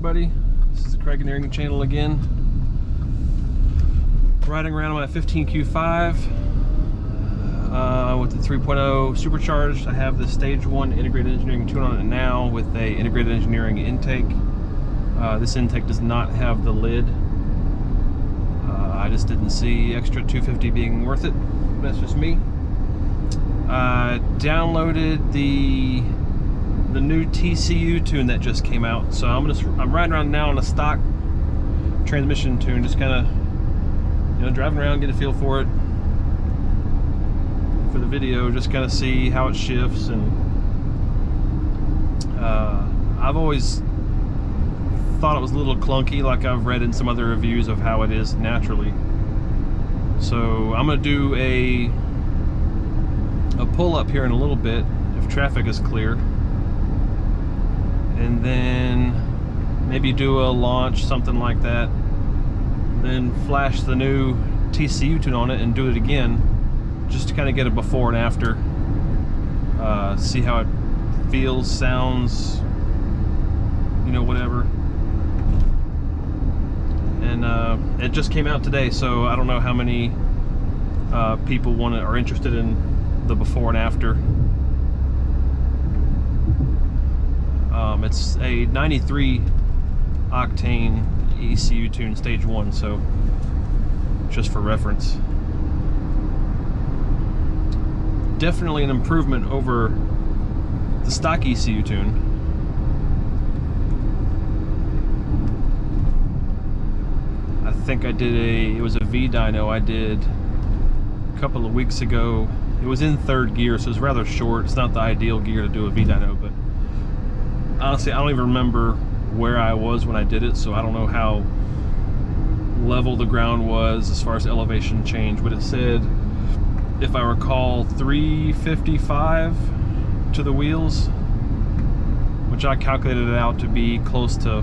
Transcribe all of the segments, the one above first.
everybody. This is the Craig Engineering channel again. Riding around on my 15Q5 with the 3.0 supercharged. I have the stage 1 integrated engineering tune on it now with a integrated engineering intake. This intake does not have the lid. I just didn't see extra 250 being worth it. That's just me. Downloaded the new TCU tune that just came out, so I'm riding around now on a stock transmission tune, just kind of driving around, get a feel for it for the video, just kind of see how it shifts. And I've always thought it was a little clunky, like I've read in some other reviews of how it is naturally. So I'm gonna do a pull up here in a little bit if traffic is clear, and then maybe do a launch, something like that, then flash the new TCU tune on it and do it again, just to kind of get a before and after, see how it feels, sounds, whatever. And it just came out today, so I don't know how many people are interested in the before and after. It's a 93 octane ECU tune stage 1, so just for reference. Definitely an improvement over the stock ECU tune. I think I did it was a V dyno I did a couple of weeks ago. It was in 3rd gear, so it's rather short. It's not the ideal gear to do a V dyno, but honestly, I don't even remember where I was when I did it, so I don't know how level the ground was as far as elevation change, but it said, if I recall, 355 to the wheels, which I calculated it out to be close to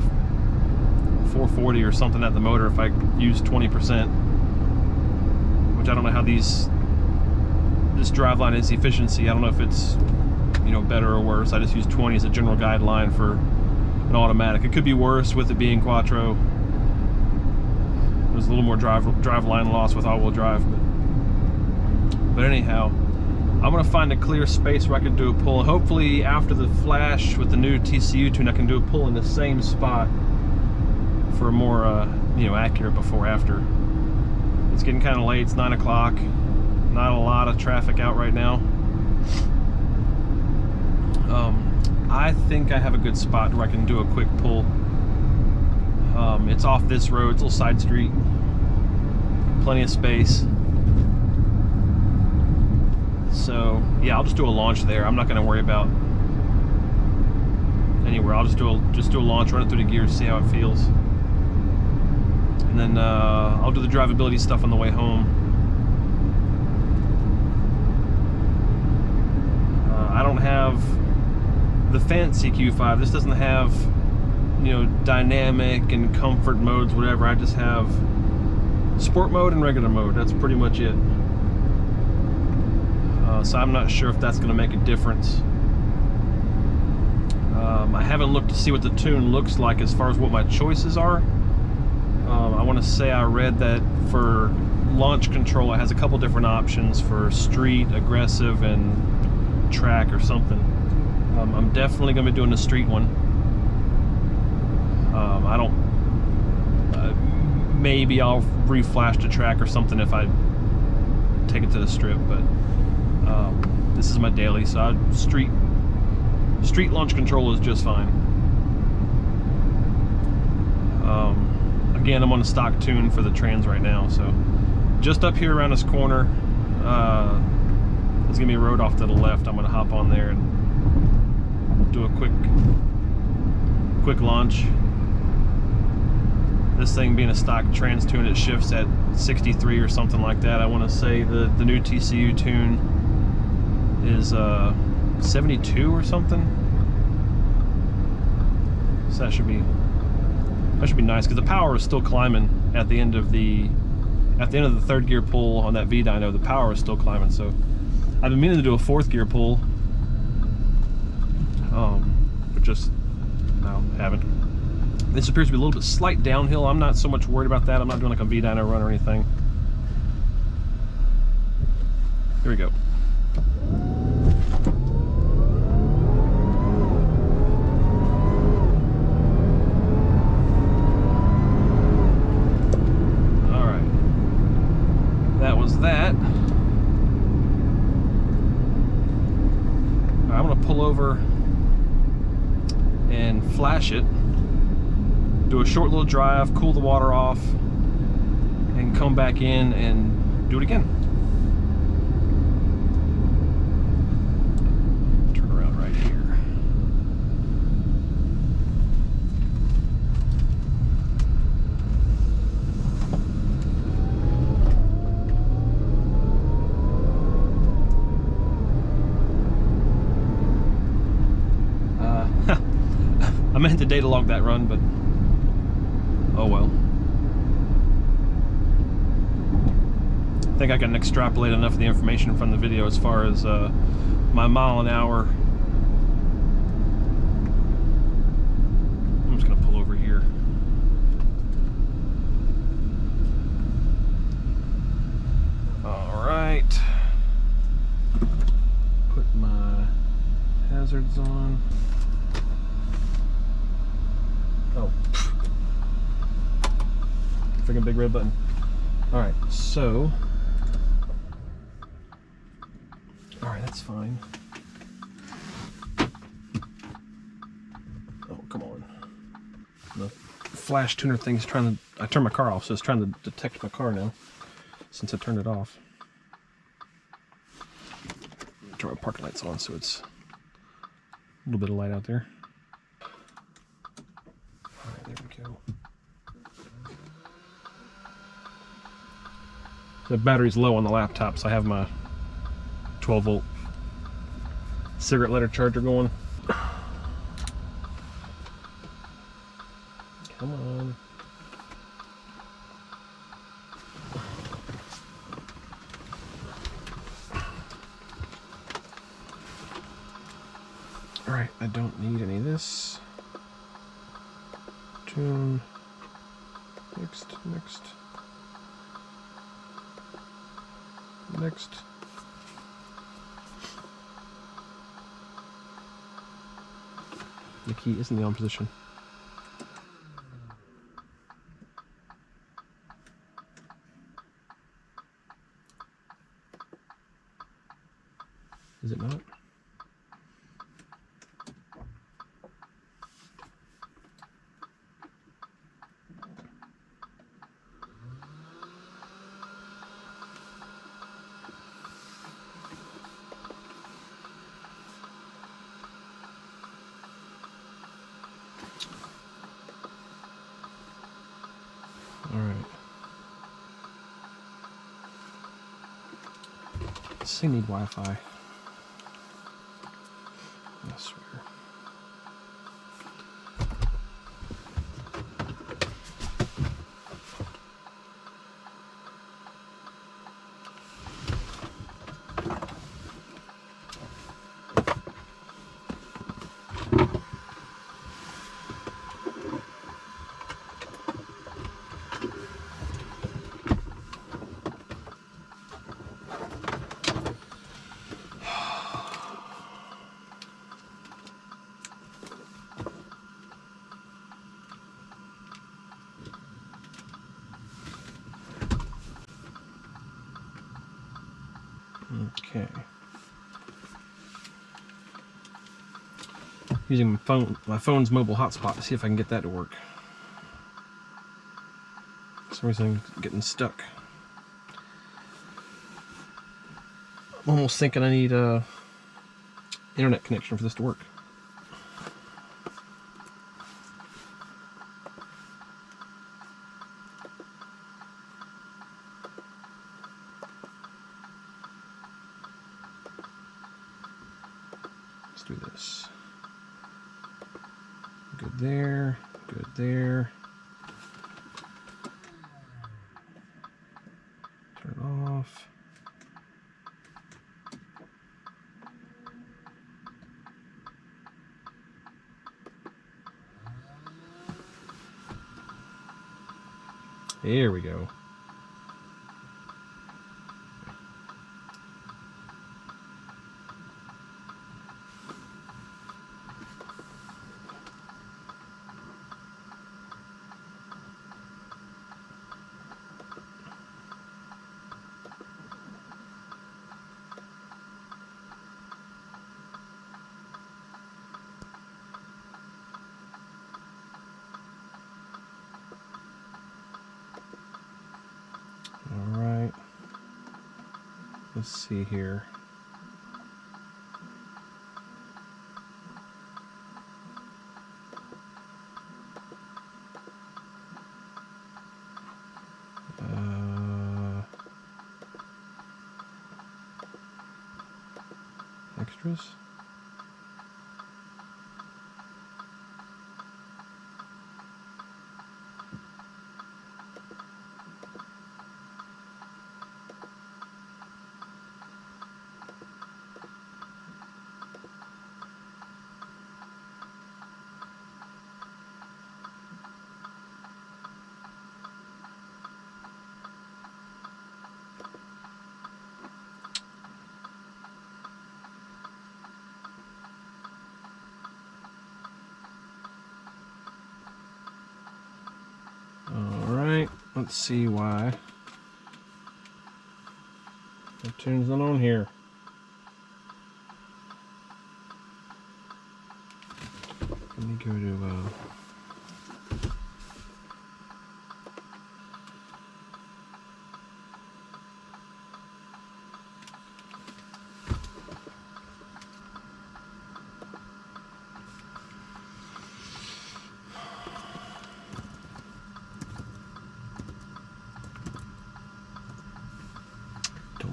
440 or something at the motor if I use 20%, which I don't know how this driveline is efficiency. I don't know if it's better or worse. I just use 20 as a general guideline for an automatic. It could be worse with it being quattro. There's a little more driveline loss with all-wheel drive, but anyhow, I'm gonna find a clear space where I can do a pull, and hopefully after the flash with the new TCU tune, I can do a pull in the same spot for a more accurate before after. It's getting kind of late. It's 9 o'clock. Not a lot of traffic out right now. I think I have a good spot where I can do a quick pull. It's off this road. It's a little side street. Plenty of space. So yeah, I'll just do a launch there. I'm not going to worry about anywhere. I'll just do a launch, run it through the gears, see how it feels, and then I'll do the drivability stuff on the way home. I don't have the fancy Q5. This doesn't have dynamic and comfort modes, whatever. I just have sport mode and regular mode. That's pretty much it. So I'm not sure if that's going to make a difference. I haven't looked to see what the tune looks like as far as what my choices are. I want to say I read that for launch control it has a couple different options for street, aggressive, and track or something. I'm definitely going to be doing the street one. I don't... maybe I'll reflash the track or something if I take it to the strip, but this is my daily, so street launch control is just fine. Again, I'm on a stock tune for the trans right now, so just up here around this corner, there's gonna be a road off to the left. I'm gonna hop on there and do a quick launch. This thing being a stock trans tune, it shifts at 63 or something like that. I want to say the new TCU tune is 72 or something. So that should be nice, because the power is still climbing at the end of the 3rd gear pull on that V dyno. The power is still climbing, so I've been meaning to do a 4th gear pull, but just no, haven't. This appears to be a little bit slight downhill. I'm not so much worried about that. I'm not doing like a V-dyno run or anything. Here we go. All right. That was that. I'm going to pull over and flash it. Do a short little drive, cool the water off, and come back in and do it again. Turn around right here. I meant to data log that run, but oh well. I think I can extrapolate enough of the information from the video as far as my mile an hour. I'm just gonna pull over here. All right. Put my hazards on. Oh. Freaking big red button. Alright, so. Alright, that's fine. Oh, come on. The flash tuner thing's trying to. I turned my car off, so it's trying to detect my car now since I turned it off. Turn my parking lights on so it's a little bit of light out there. Alright, there we go. The battery's low on the laptop, so I have my 12-volt cigarette lighter charger going. Come on. Alright, I don't need any of this. Tune. Next. The key is in the on position. Is it not? Alright. This thing need Wi-Fi. I swear. Okay. Using my phone's mobile hotspot to see if I can get that to work. For some reason I'm getting stuck. I'm almost thinking I need a internet connection for this to work. Let's do this. Good there, good there. Turn it off. There we go. All right. Let's see here. Extras. Let's see why the tune's not on here. Let me go to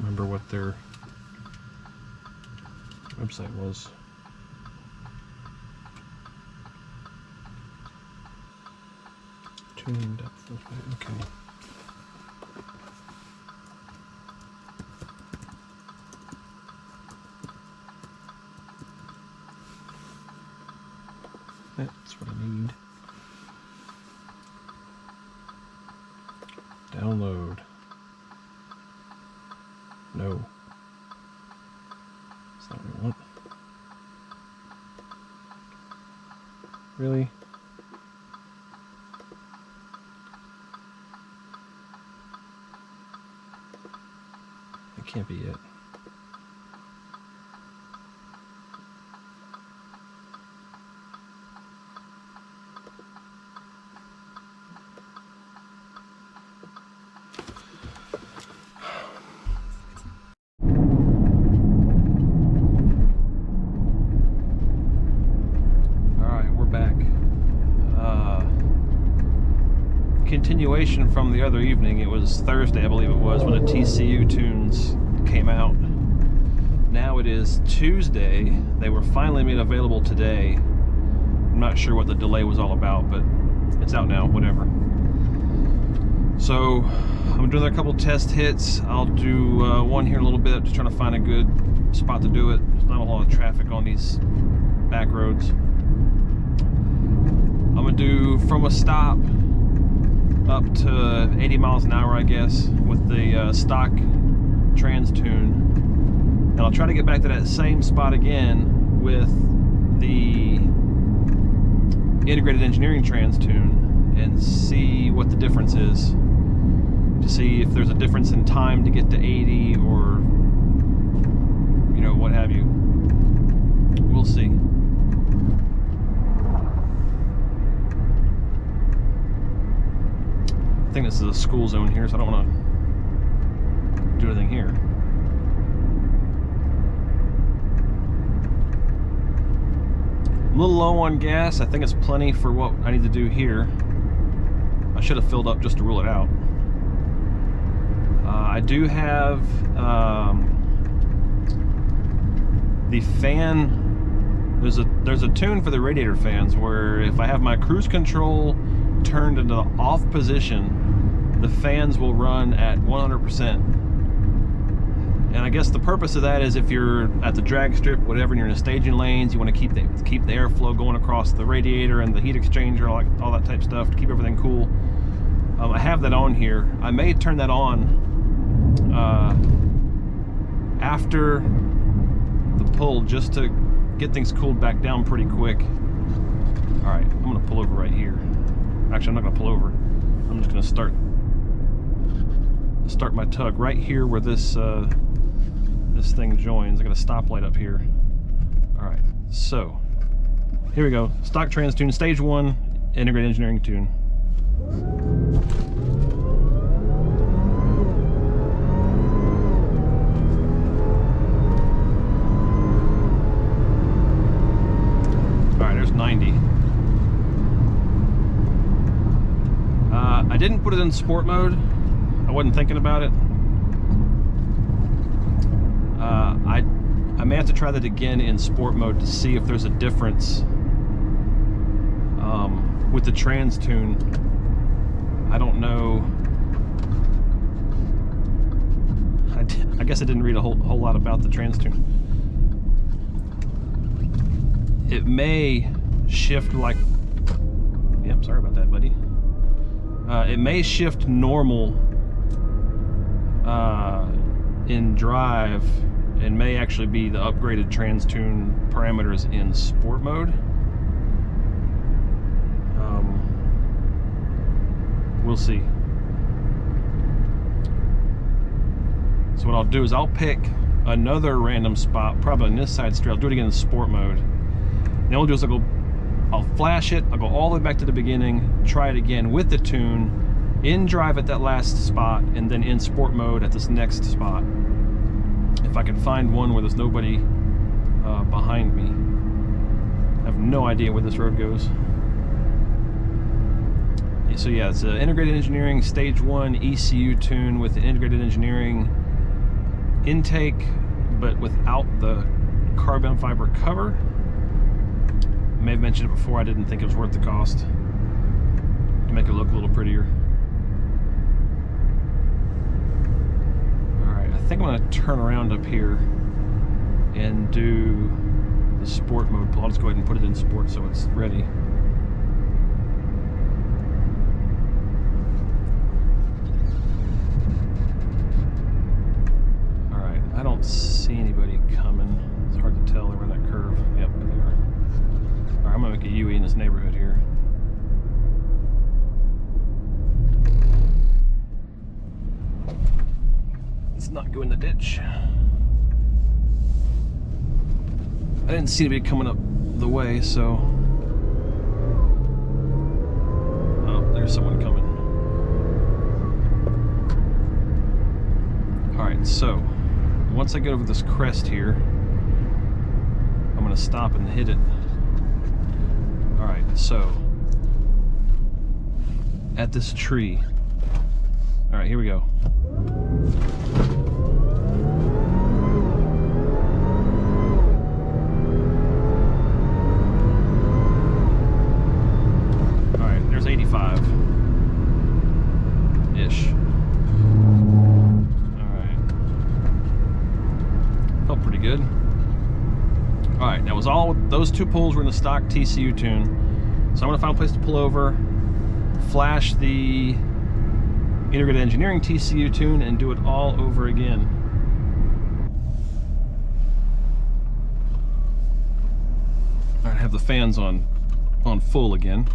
remember what their website was. Tuning depth, okay. That's what I need. Download. No. That's not what I want. Really? That can't be it. Continuation from the other evening. It was Thursday, I believe it was, when the TCU Tunes came out. Now it is Tuesday. They were finally made available today. I'm not sure what the delay was all about, but it's out now, whatever. So I'm doing a couple test hits. I'll do one here in a little bit, just trying to find a good spot to do it. There's not a lot of traffic on these back roads. I'm gonna do from a stop up to 80 miles an hour, I guess, with the stock trans tune. And I'll try to get back to that same spot again with the integrated engineering trans tune and see what the difference is. To see if there's a difference in time to get to 80 or, you know, what have you. We'll see. I think this is a school zone here, so I don't want to do anything here. A little low on gas. I think it's plenty for what I need to do here. I should have filled up just to rule it out. I do have the fan. There's a tune for the radiator fans where if I have my cruise control turned into the off position, the fans will run at 100%. And I guess the purpose of that is if you're at the drag strip, whatever, and you're in the staging lanes, you want to keep the airflow going across the radiator and the heat exchanger, all that type of stuff, to keep everything cool. I have that on here. I may turn that on after the pull, just to get things cooled back down pretty quick. All right, I'm gonna pull over right here. Actually, I'm not gonna pull over. I'm just gonna start my tug right here where this this thing joins. I got a stoplight up here. All right, so here we go. Stock trans tune, stage 1, integrated engineering tune. All right, there's 90. I didn't put it in sport mode. I wasn't thinking about it. I may have to try that again in sport mode to see if there's a difference with the trans tune. I don't know. I guess I didn't read a whole lot about the trans tune. It may shift like, yep, sorry about that, buddy. It may shift normal in drive, and may actually be the upgraded trans tune parameters in sport mode. We'll see. So what I'll do is I'll pick another random spot, probably on this side street. I'll do it again in sport mode. And then what I'll do is I'll flash it, I'll go all the way back to the beginning, try it again with the tune, in drive at that last spot, and then in sport mode at this next spot. If I can find one where there's nobody behind me. I have no idea where this road goes. So yeah, it's an integrated engineering stage 1 ECU tune with the integrated engineering intake, but without the carbon fiber cover. I may have mentioned it before, I didn't think it was worth the cost to make it look a little prettier. Alright, I think I'm going to turn around up here and do the sport mode pull. I'll just go ahead and put it in sport so it's ready. Alright, I don't see anybody coming. It's hard to tell over that curve. Yep, there they are. Alright, I'm gonna make a UE in this neighborhood here. Let's not go in the ditch. I didn't see anybody coming up the way, so... Oh, there's someone coming. Alright, so once I get over this crest here, I'm gonna stop and hit it. Alright, so at this tree. Alright, here we go. Alright, there's 85-ish. Alright. Felt pretty good. Alright, that was all, those two pulls were in the stock TCU tune. So I'm going to find a place to pull over, flash the integrated engineering TCU tune, and do it all over again. Alright, I have the fans on full again.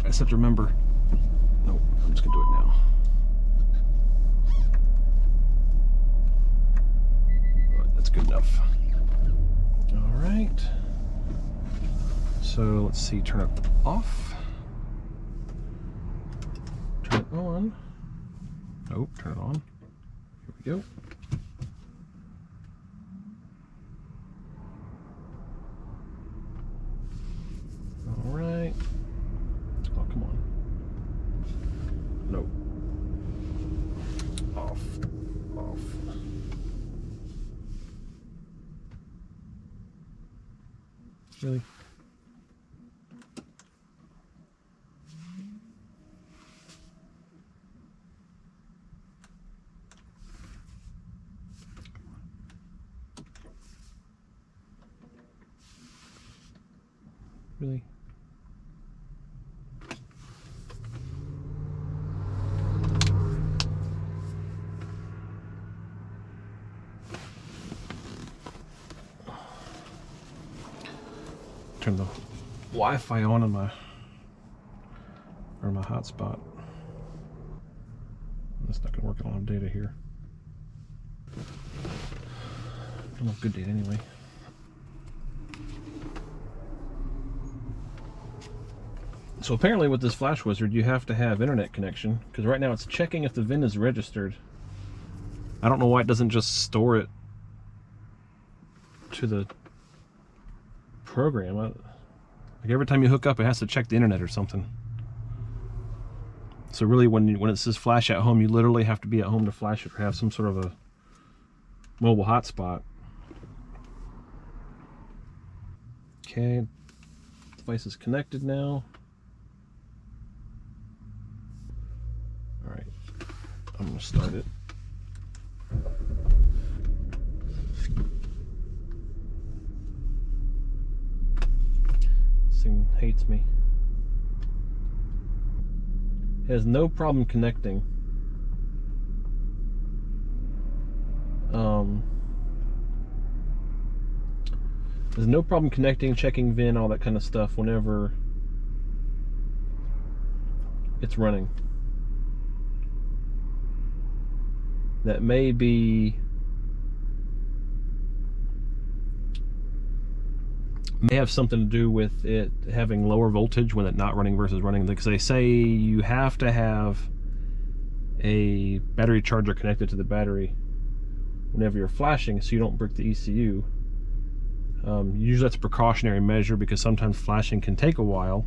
Just have to remember. Nope, I'm just gonna do it now. Right, that's good enough. All right. So let's see. Turn it off. Turn it on. Oh, turn it on. Here we go. All right. Oh, come on. No. Off. Off. Really? Really? Turn the Wi-Fi on in my hotspot. That's not gonna work. I don't have data here. I don't have good data anyway. So apparently with this Flash Wizard you have to have internet connection, because right now it's checking if the VIN is registered. I don't know why it doesn't just store it to the program. Like every time you hook up it has to check the internet or something. So really when it says flash at home, you literally have to be at home to flash it or have some sort of a mobile hotspot. Okay, device is connected now. All right, I'm gonna start it. This thing hates me. It has no problem connecting. There's no problem connecting, checking VIN, all that kind of stuff whenever it's running. That may have something to do with it having lower voltage when it's not running versus running, because they say you have to have a battery charger connected to the battery whenever you're flashing so you don't break the ECU. Usually that's a precautionary measure because sometimes flashing can take a while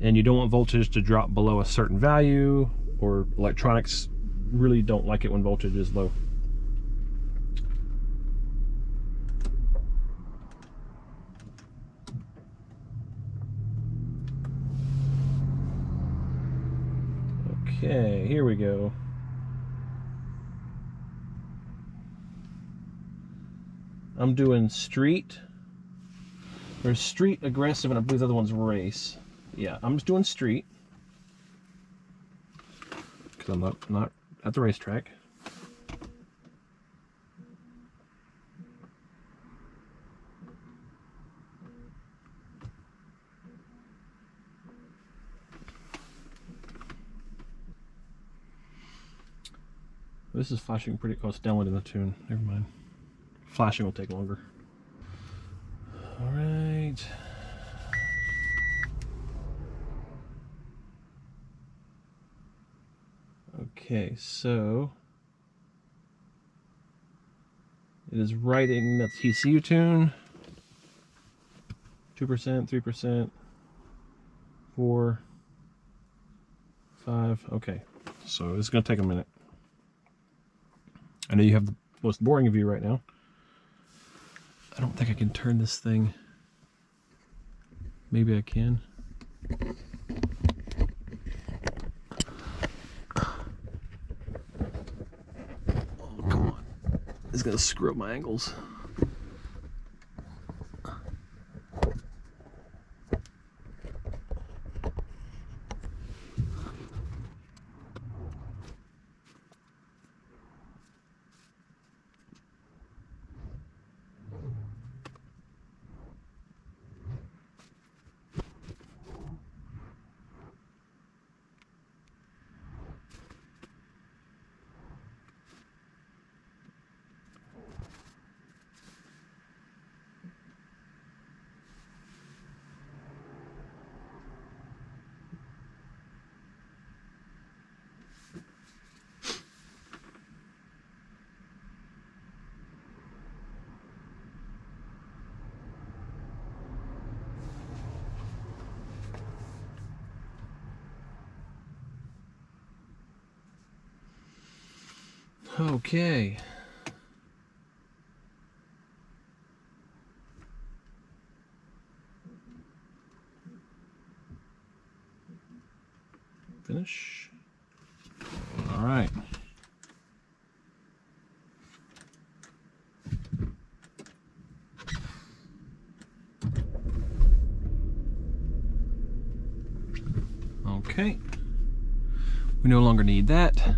and you don't want voltage to drop below a certain value, or electronics really don't like it when voltage is low. Okay, here we go. I'm doing street. There's street, aggressive, and I believe the other one's race. Yeah, I'm just doing street because I'm not at the racetrack. This is flashing pretty close. Downloading the tune. Never mind. Flashing will take longer. All right. Okay, so it is writing that TCU Tune. 2%, 3%, 4, 5. Okay, so it's going to take a minute. I know you have the most boring view right now. I don't think I can turn this thing. Maybe I can. Oh, come on. It's gonna screw up my angles. Okay. Finish. All right. Okay. We no longer need that.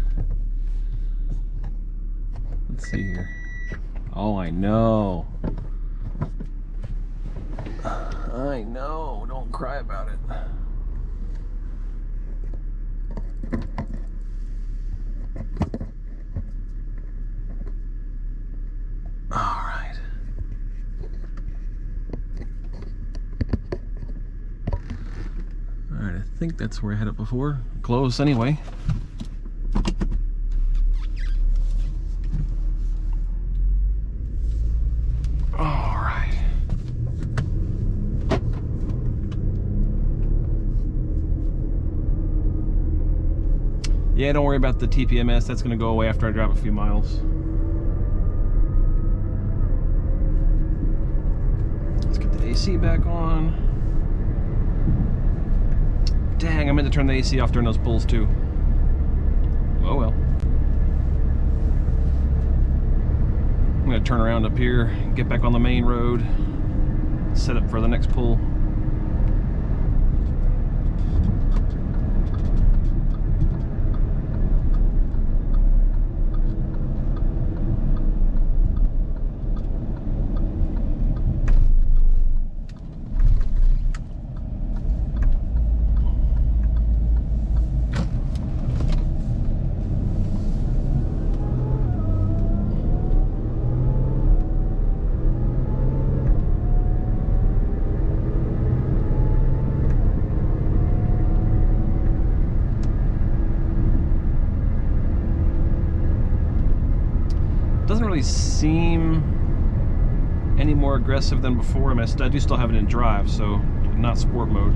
Let's see here. Oh, I know. I know. Don't cry about it. All right. All right, I think that's where I had it before. Close anyway. All right. Yeah, don't worry about the TPMS. That's going to go away after I drive a few miles. Let's get the AC back on. Dang, I meant to turn the AC off during those pulls too. Oh well. I'm going to turn around up here, get back on the main road, set up for the next pull. Doesn't really seem any more aggressive than before. I mean, I do still have it in drive, so not sport mode.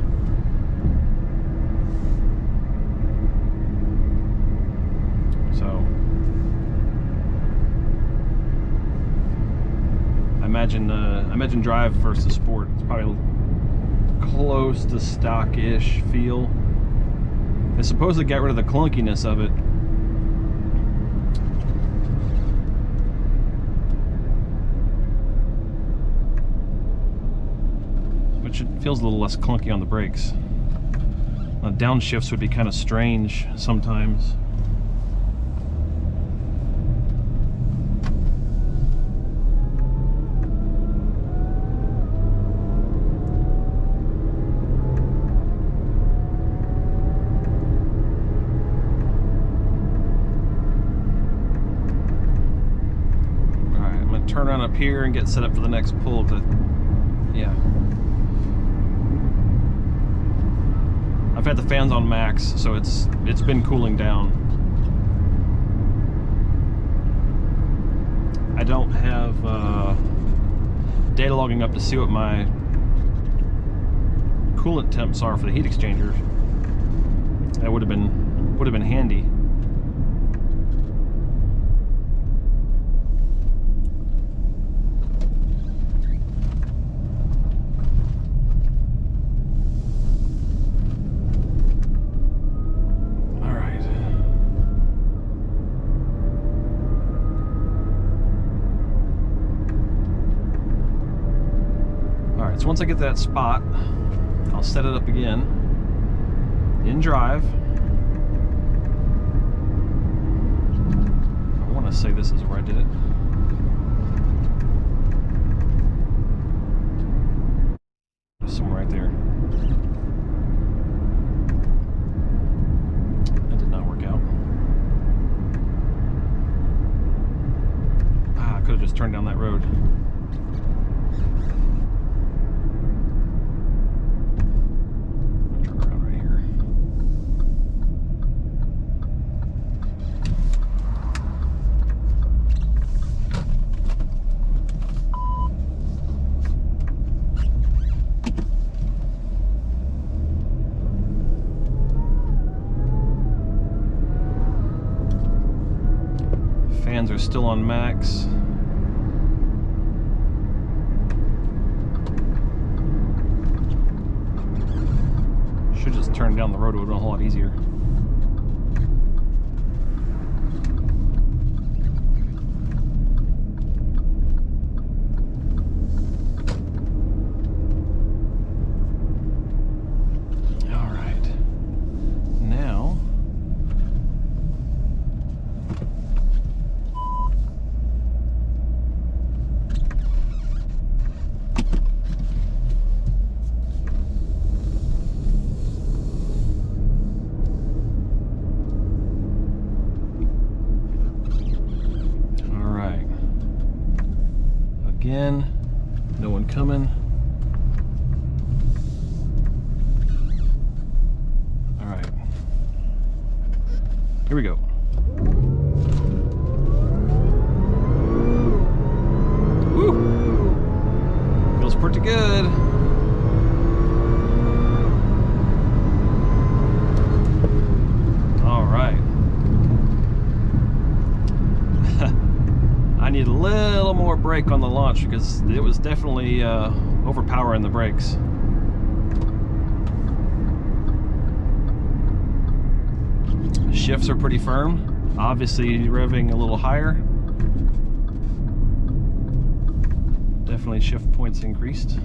So I imagine drive versus sport. It's probably close to stock-ish feel. They supposedly got rid of the clunkiness of it. It feels a little less clunky on the brakes. Downshifts would be kind of strange sometimes. Alright, I'm going to turn around up here and get set up for the next pull. Yeah. I've had the fans on max, so it's been cooling down. I don't have data logging up to see what my coolant temps are for the heat exchangers. That would have been handy. So once I get that spot, I'll set it up again in drive. I want to say this is where I did it. Somewhere right there. That did not work out. I could have just turned down that road. are still on max. Should just turn down the road, it would have been a whole lot easier. Again, no one coming. All right, here we go. Woo! Feels pretty good. All right. I need a little more brake on the launch because it was definitely overpowering the brakes. Shifts are pretty firm. Obviously revving a little higher. Definitely shift points increased.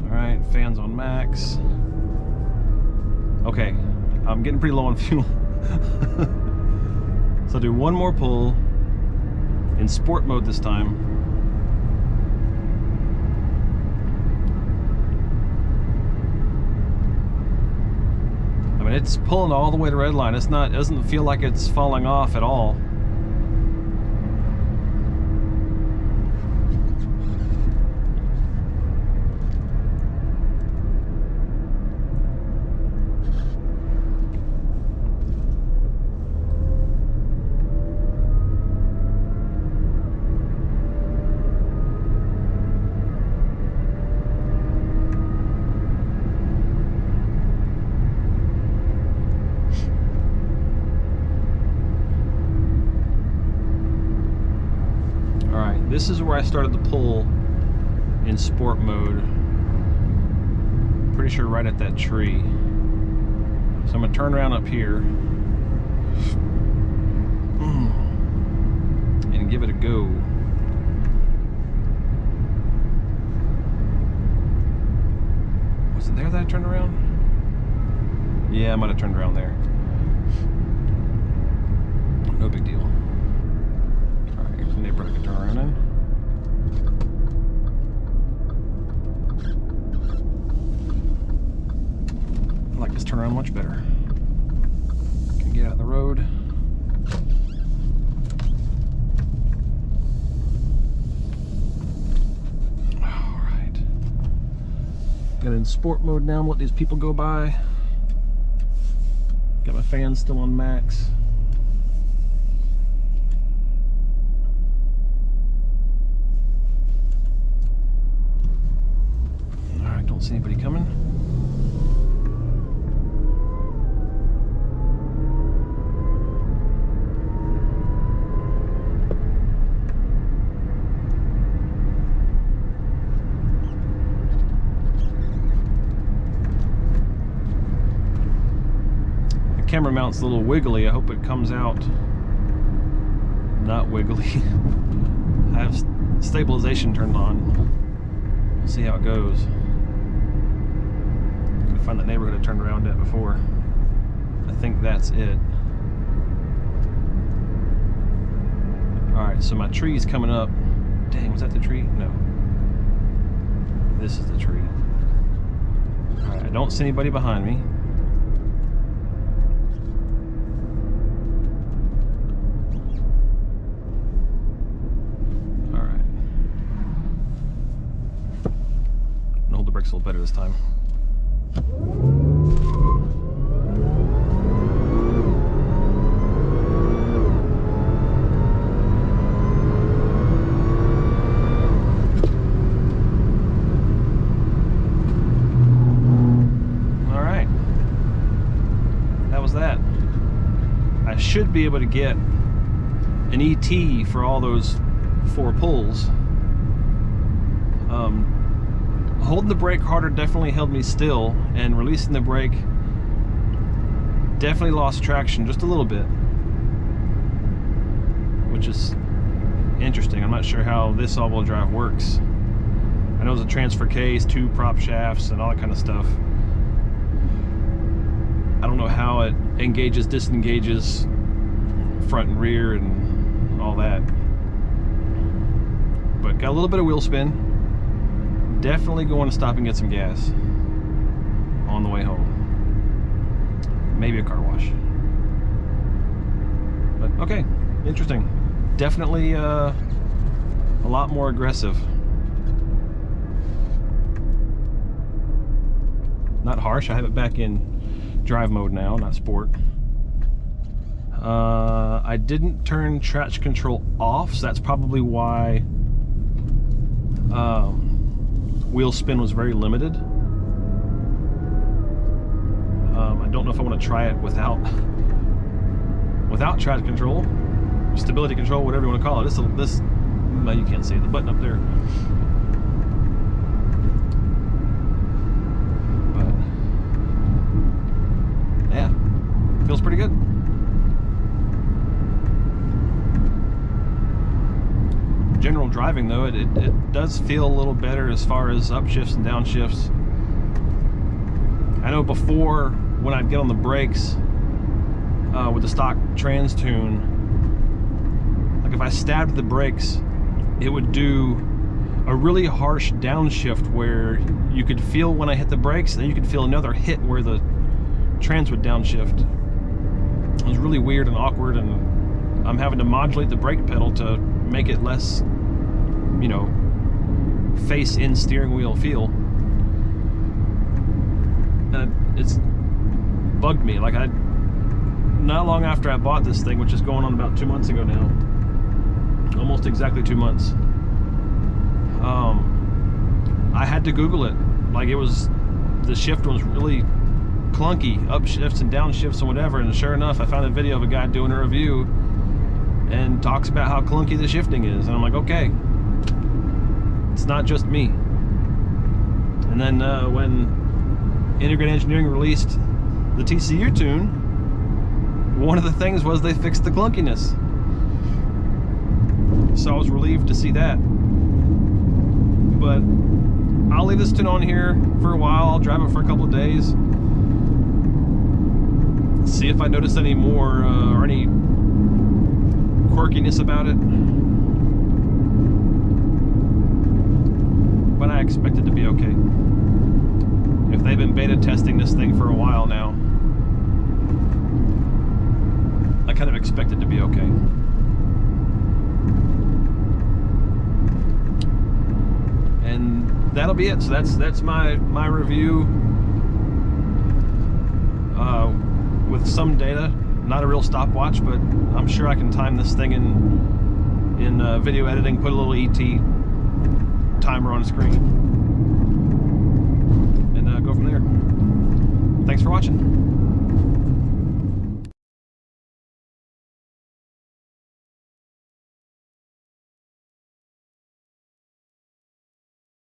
Alright, fans on max. Okay, I'm getting pretty low on fuel. So I'll do one more pull in sport mode this time. I mean, it's pulling all the way to red line. It doesn't feel like it's falling off at all. This is where I started the pull in sport mode. Pretty sure right at that tree. So I'm gonna turn around up here and give it a go. Was it there that I turned around? Yeah, I might have turned around there. No big deal. Alright, here's a neighborhood I can turn around in. I like this turnaround much better. Can get out of the road. Alright. Got it in sport mode now. I'm gonna let these people go by. Got my fans still on max. Alright, don't see anybody coming. Camera mount's a little wiggly. I hope it comes out not wiggly. I have stabilization turned on. We'll see how it goes. Gonna find that neighborhood I turned around at before. I think that's it. Alright, so my tree's coming up. Dang, was that the tree? No. This is the tree. Alright, I don't see anybody behind me. A little better this time. All right, that was that. should be able to get an ET for all those 4 pulls. Holding the brake harder definitely held me still, and releasing the brake definitely lost traction just a little bit, which is interesting. I'm not sure how this all-wheel drive works. I know there's a transfer case, 2 prop shafts, and all that kind of stuff. I don't know how it engages, disengages, front and rear, and all that. But got a little bit of wheel spin. Definitely going to stop and get some gas on the way home. Maybe a car wash. But okay, interesting. Definitely a lot more aggressive. Not harsh. I have it back in drive mode now, not sport. I didn't turn traction control off, so that's probably why wheel spin was very limited. I don't know if I want to try it without traction control, stability control, whatever you want to call it. This well, you can't see the button up there. But yeah, feels pretty good. General driving though, it does feel a little better as far as upshifts and downshifts. I know before, when I'd get on the brakes with the stock trans tune, like if I stabbed the brakes, it would do a really harsh downshift where you could feel when I hit the brakes, and then you could feel another hit where the trans would downshift. It was really weird and awkward, and I'm having to modulate the brake pedal to make it less, you know, face in steering wheel feel. And it's bugged me. Like, not long after I bought this thing, which is going on about 2 months ago now, almost exactly 2 months, I had to Google it. Like, the shift was really clunky, upshifts and downshifts and whatever, and sure enough, I found a video of a guy doing a review and talks about how clunky the shifting is, and I'm like, okay, it's not just me. And then when Integrated Engineering released the TCU Tune, one of the things was they fixed the clunkiness. So I was relieved to see that. But I'll leave this tune on here for a while. I'll drive it for a couple of days, see if I notice any more or any quirkiness about it. But I expect it to be okay. If they've been beta testing this thing for a while now, I kind of expect it to be okay. And that'll be it. So that's my review with some data. Not a real stopwatch, but I'm sure I can time this thing in video editing, put a little ET timer on the screen, and go from there. Thanks for watching.